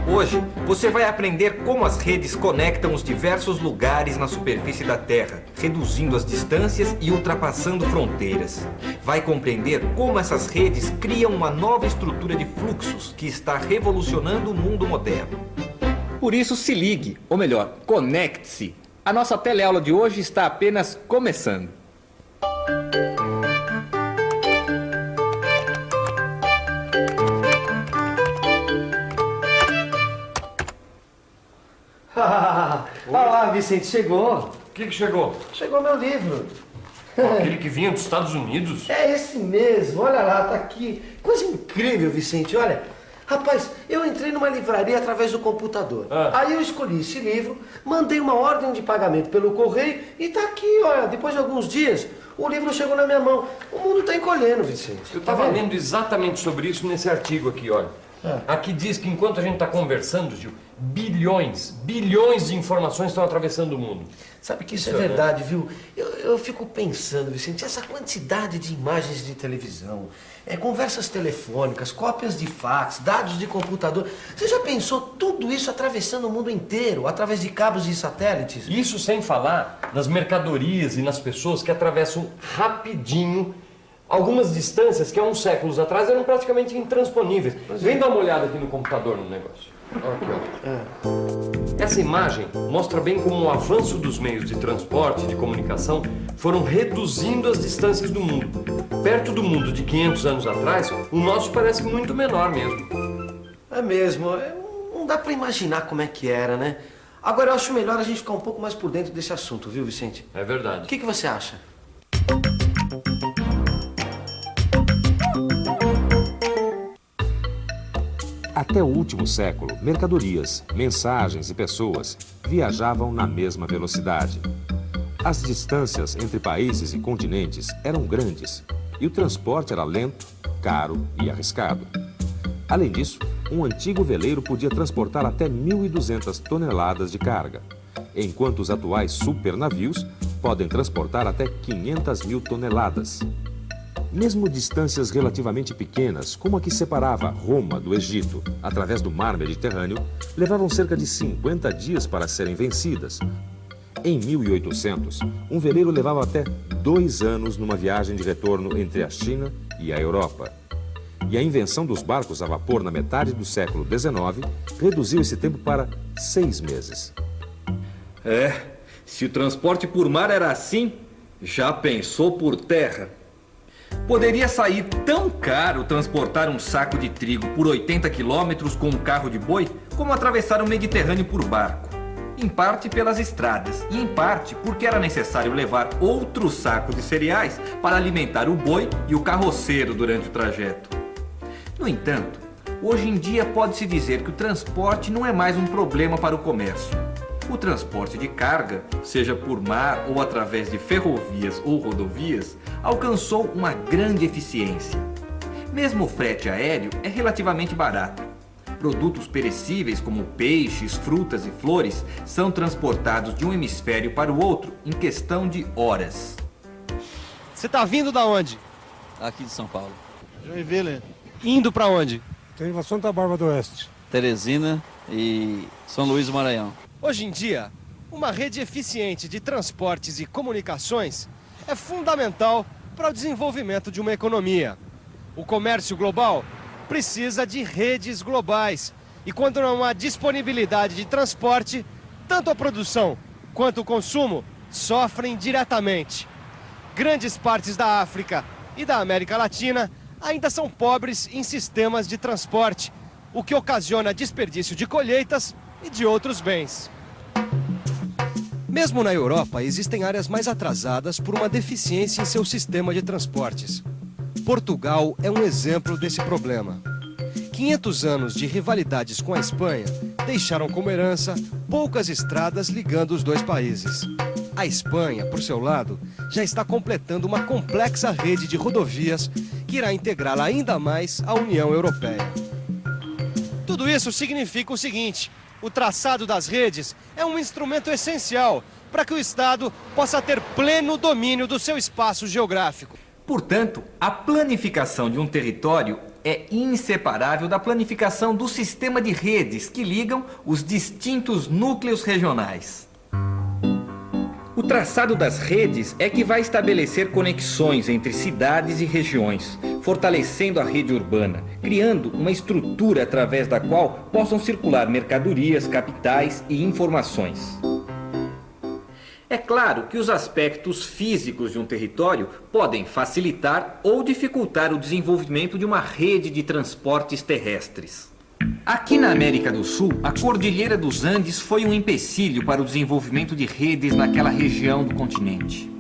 Hoje, você vai aprender como as redes conectam os diversos lugares na superfície da Terra, reduzindo as distâncias e ultrapassando fronteiras. Vai compreender como essas redes criam uma nova estrutura de fluxos que está revolucionando o mundo moderno. Por isso, se ligue, ou melhor, conecte-se. A nossa teleaula de hoje está apenas começando. Olá, Vicente, chegou. O que chegou? Chegou meu livro. Aquele que vinha dos Estados Unidos? É esse mesmo, olha lá, tá aqui. Coisa incrível, Vicente, olha. Rapaz, eu entrei numa livraria através do computador. Aí eu escolhi esse livro, mandei uma ordem de pagamento pelo correio e tá aqui, olha. Depois de alguns dias, o livro chegou na minha mão. O mundo tá encolhendo, Vicente. Eu estava lendo exatamente sobre isso nesse artigo aqui, olha. Aqui diz que enquanto a gente está conversando, Gil, bilhões de informações estão atravessando o mundo. Sabe que isso é verdade, viu? Eu fico pensando, Vicente, essa quantidade de imagens de televisão, conversas telefônicas, cópias de fax, dados de computador. Você já pensou tudo isso atravessando o mundo inteiro, através de cabos e satélites? Isso sem falar nas mercadorias e nas pessoas que atravessam rapidinho algumas distâncias que há uns séculos atrás eram praticamente intransponíveis. Vem dar uma olhada aqui no computador no negócio. Olha aqui, ó. Essa imagem mostra bem como o avanço dos meios de transporte e de comunicação foram reduzindo as distâncias do mundo. Perto do mundo de 500 anos atrás, o nosso parece muito menor mesmo. É mesmo. Não dá pra imaginar como é que era, né? Agora eu acho melhor a gente ficar um pouco mais por dentro desse assunto, viu, Vicente? É verdade. O que você acha? Até o último século, mercadorias, mensagens e pessoas viajavam na mesma velocidade. As distâncias entre países e continentes eram grandes e o transporte era lento, caro e arriscado. Além disso, um antigo veleiro podia transportar até 1.200 toneladas de carga, enquanto os atuais supernavios podem transportar até 500.000 toneladas. Mesmo distâncias relativamente pequenas, como a que separava Roma do Egito, através do mar Mediterrâneo, levavam cerca de 50 dias para serem vencidas. Em 1800, um veleiro levava até 2 anos numa viagem de retorno entre a China e a Europa. E a invenção dos barcos a vapor na metade do século XIX reduziu esse tempo para 6 meses. Se o transporte por mar era assim, já pensou por terra? Poderia sair tão caro transportar um saco de trigo por 80 quilômetros com um carro de boi, como atravessar o Mediterrâneo por barco. Em parte pelas estradas e em parte porque era necessário levar outro saco de cereais para alimentar o boi e o carroceiro durante o trajeto. No entanto, hoje em dia pode-se dizer que o transporte não é mais um problema para o comércio. O transporte de carga, seja por mar ou através de ferrovias ou rodovias, alcançou uma grande eficiência. Mesmo o frete aéreo é relativamente barato. Produtos perecíveis como peixes, frutas e flores são transportados de um hemisfério para o outro em questão de horas. Você tá vindo da onde? Aqui de São Paulo. Joinville. Indo pra onde? Tem para Santa Bárbara do Oeste. Teresina e São Luís do Maranhão. Hoje em dia, uma rede eficiente de transportes e comunicações é fundamental para o desenvolvimento de uma economia. O comércio global precisa de redes globais e quando não há disponibilidade de transporte, tanto a produção quanto o consumo sofrem diretamente. Grandes partes da África e da América Latina ainda são pobres em sistemas de transporte, o que ocasiona desperdício de colheitas e de outros bens. Mesmo na Europa, existem áreas mais atrasadas por uma deficiência em seu sistema de transportes. Portugal é um exemplo desse problema. 500 anos de rivalidades com a Espanha deixaram como herança poucas estradas ligando os dois países. A Espanha, por seu lado, já está completando uma complexa rede de rodovias que irá integrá-la ainda mais à União Europeia. Tudo isso significa o seguinte: o traçado das redes é um instrumento essencial para que o Estado possa ter pleno domínio do seu espaço geográfico. Portanto, a planificação de um território é inseparável da planificação do sistema de redes que ligam os distintos núcleos regionais. O traçado das redes é que vai estabelecer conexões entre cidades e regiões, fortalecendo a rede urbana, criando uma estrutura através da qual possam circular mercadorias, capitais e informações. É claro que os aspectos físicos de um território podem facilitar ou dificultar o desenvolvimento de uma rede de transportes terrestres. Aqui na América do Sul, a Cordilheira dos Andes foi um empecilho para o desenvolvimento de redes naquela região do continente.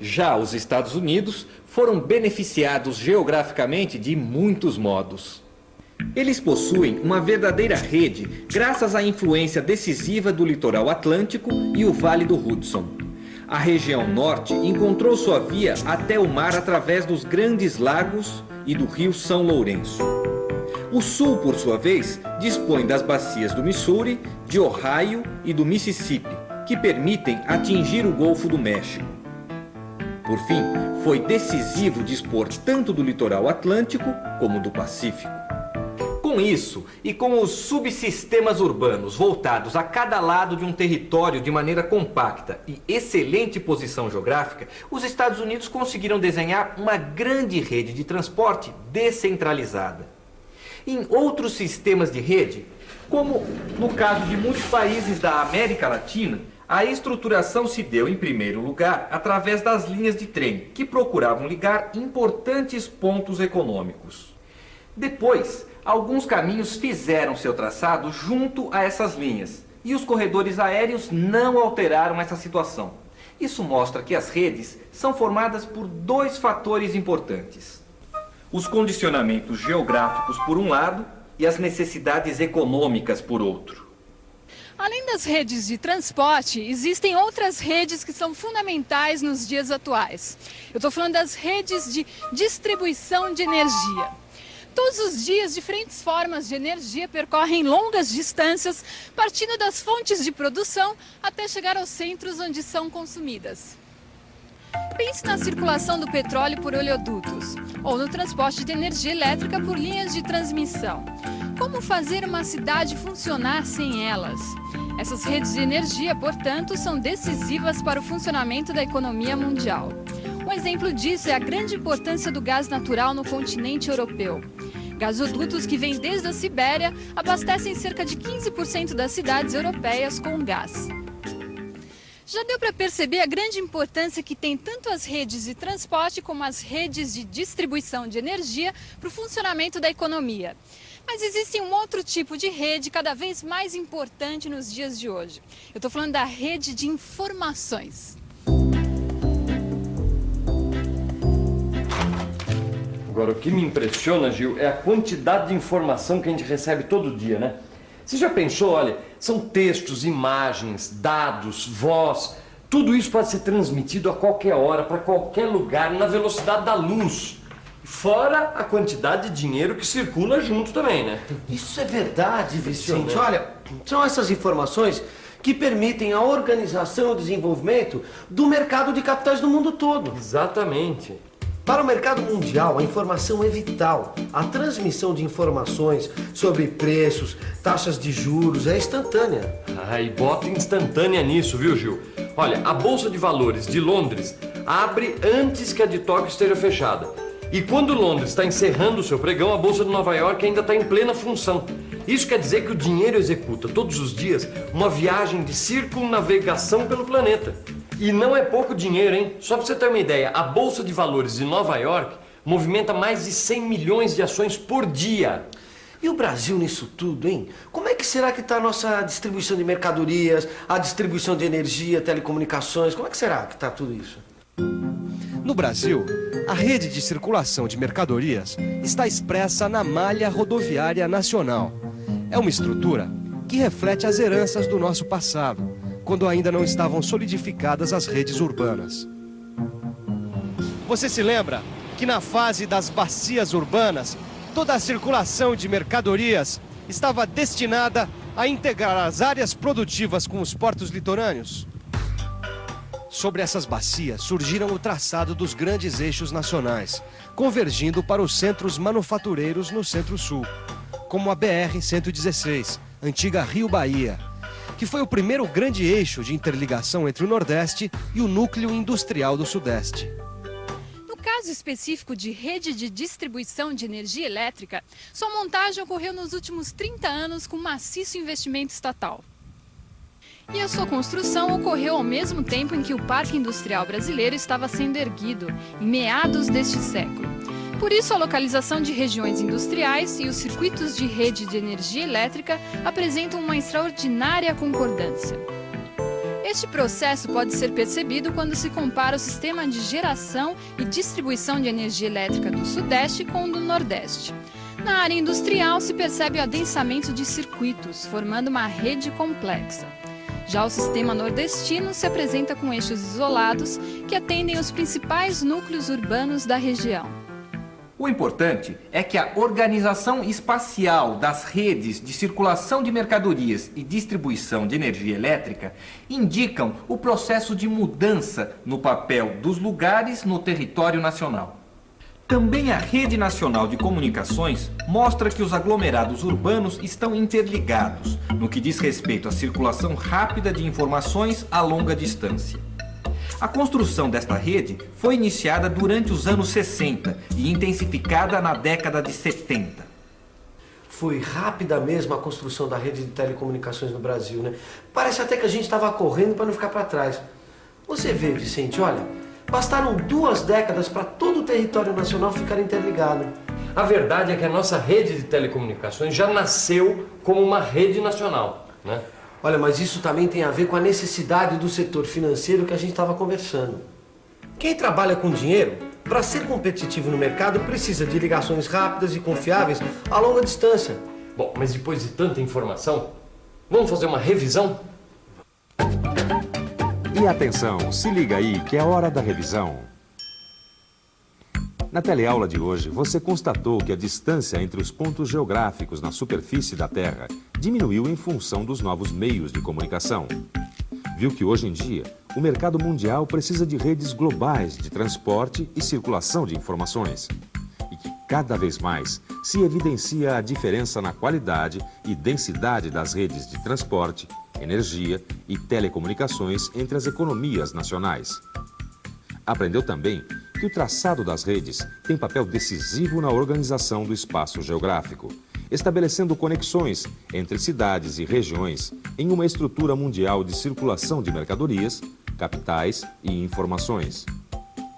Já os Estados Unidos foram beneficiados geograficamente de muitos modos. Eles possuem uma verdadeira rede graças à influência decisiva do litoral atlântico e o Vale do Hudson. A região norte encontrou sua via até o mar através dos Grandes Lagos e do Rio São Lourenço. O sul, por sua vez, dispõe das bacias do Missouri, de Ohio e do Mississippi, que permitem atingir o Golfo do México. Por fim, foi decisivo dispor tanto do litoral atlântico como do Pacífico. Com isso, e com os subsistemas urbanos voltados a cada lado de um território de maneira compacta e excelente posição geográfica, os Estados Unidos conseguiram desenhar uma grande rede de transporte descentralizada. Em outros sistemas de rede, como no caso de muitos países da América Latina, a estruturação se deu, em primeiro lugar, através das linhas de trem, que procuravam ligar importantes pontos econômicos. Depois, alguns caminhos fizeram seu traçado junto a essas linhas, e os corredores aéreos não alteraram essa situação. Isso mostra que as redes são formadas por dois fatores importantes: os condicionamentos geográficos por um lado e as necessidades econômicas por outro. Além das redes de transporte, existem outras redes que são fundamentais nos dias atuais. Eu estou falando das redes de distribuição de energia. Todos os dias, diferentes formas de energia percorrem longas distâncias, partindo das fontes de produção até chegar aos centros onde são consumidas. Pense na circulação do petróleo por oleodutos, ou no transporte de energia elétrica por linhas de transmissão. Como fazer uma cidade funcionar sem elas? Essas redes de energia, portanto, são decisivas para o funcionamento da economia mundial. Um exemplo disso é a grande importância do gás natural no continente europeu. Gasodutos que vêm desde a Sibéria abastecem cerca de 15% das cidades europeias com gás. Já deu para perceber a grande importância que tem tanto as redes de transporte como as redes de distribuição de energia para o funcionamento da economia. Mas existe um outro tipo de rede cada vez mais importante nos dias de hoje. Eu estou falando da rede de informações. Agora, o que me impressiona, Gil, é a quantidade de informação que a gente recebe todo dia, né? Você já pensou, olha, são textos, imagens, dados, voz, tudo isso pode ser transmitido a qualquer hora, para qualquer lugar, na velocidade da luz. Fora a quantidade de dinheiro que circula junto também, né? Isso é verdade, Vicente. Olha, são essas informações que permitem a organização e o desenvolvimento do mercado de capitais do mundo todo. Exatamente. Para o mercado mundial, a informação é vital. A transmissão de informações sobre preços, taxas de juros é instantânea. E bota instantânea nisso, viu, Gil? Olha, a Bolsa de Valores de Londres abre antes que a de Tóquio esteja fechada. E quando Londres está encerrando o seu pregão, a Bolsa de Nova York ainda está em plena função. Isso quer dizer que o dinheiro executa todos os dias uma viagem de circunnavegação pelo planeta. E não é pouco dinheiro, hein? Só para você ter uma ideia, a Bolsa de Valores de Nova York movimenta mais de 100 milhões de ações por dia. E o Brasil nisso tudo, hein? Como é que será que está a nossa distribuição de mercadorias, a distribuição de energia, telecomunicações? Como é que será que está tudo isso? No Brasil, a rede de circulação de mercadorias está expressa na Malha Rodoviária Nacional. É uma estrutura que reflete as heranças do nosso passado, quando ainda não estavam solidificadas as redes urbanas. Você se lembra que na fase das bacias urbanas, toda a circulação de mercadorias estava destinada a integrar as áreas produtivas com os portos litorâneos? Sobre essas bacias surgiram o traçado dos grandes eixos nacionais, convergindo para os centros manufatureiros no Centro-Sul, como a BR-116, antiga Rio-Bahia, que foi o primeiro grande eixo de interligação entre o Nordeste e o núcleo industrial do Sudeste. No caso específico de rede de distribuição de energia elétrica, sua montagem ocorreu nos últimos 30 anos com maciço investimento estatal. E a sua construção ocorreu ao mesmo tempo em que o Parque Industrial Brasileiro estava sendo erguido, em meados deste século. Por isso, a localização de regiões industriais e os circuitos de rede de energia elétrica apresentam uma extraordinária concordância. Este processo pode ser percebido quando se compara o sistema de geração e distribuição de energia elétrica do Sudeste com o do Nordeste. Na área industrial, se percebe o adensamento de circuitos, formando uma rede complexa. Já o sistema nordestino se apresenta com eixos isolados que atendem os principais núcleos urbanos da região. O importante é que a organização espacial das redes de circulação de mercadorias e distribuição de energia elétrica indicam o processo de mudança no papel dos lugares no território nacional. Também a Rede Nacional de Comunicações mostra que os aglomerados urbanos estão interligados no que diz respeito à circulação rápida de informações a longa distância. A construção desta rede foi iniciada durante os anos 60 e intensificada na década de 70. Foi rápida mesmo a construção da rede de telecomunicações no Brasil, né? Parece até que a gente estava correndo para não ficar para trás. Você vê, Vicente, olha, bastaram 2 décadas para todo o território nacional ficar interligado. A verdade é que a nossa rede de telecomunicações já nasceu como uma rede nacional, né? Olha, mas isso também tem a ver com a necessidade do setor financeiro que a gente estava conversando. Quem trabalha com dinheiro, para ser competitivo no mercado, precisa de ligações rápidas e confiáveis a longa distância. Bom, mas depois de tanta informação, vamos fazer uma revisão? E atenção, se liga aí que é hora da revisão. Na teleaula de hoje, você constatou que a distância entre os pontos geográficos na superfície da Terra diminuiu em função dos novos meios de comunicação. Viu que hoje em dia, o mercado mundial precisa de redes globais de transporte e circulação de informações. E que cada vez mais se evidencia a diferença na qualidade e densidade das redes de transporte, energia e telecomunicações entre as economias nacionais. Aprendeu também que o traçado das redes tem papel decisivo na organização do espaço geográfico, estabelecendo conexões entre cidades e regiões em uma estrutura mundial de circulação de mercadorias, capitais e informações.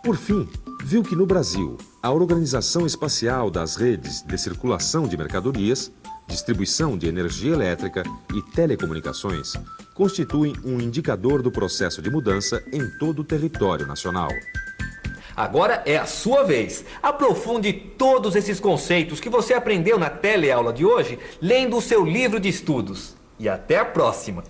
Por fim, viu que no Brasil, a organização espacial das redes de circulação de mercadorias, distribuição de energia elétrica e telecomunicações constituem um indicador do processo de mudança em todo o território nacional. Agora é a sua vez. Aprofunde todos esses conceitos que você aprendeu na teleaula de hoje, lendo o seu livro de estudos. E até a próxima!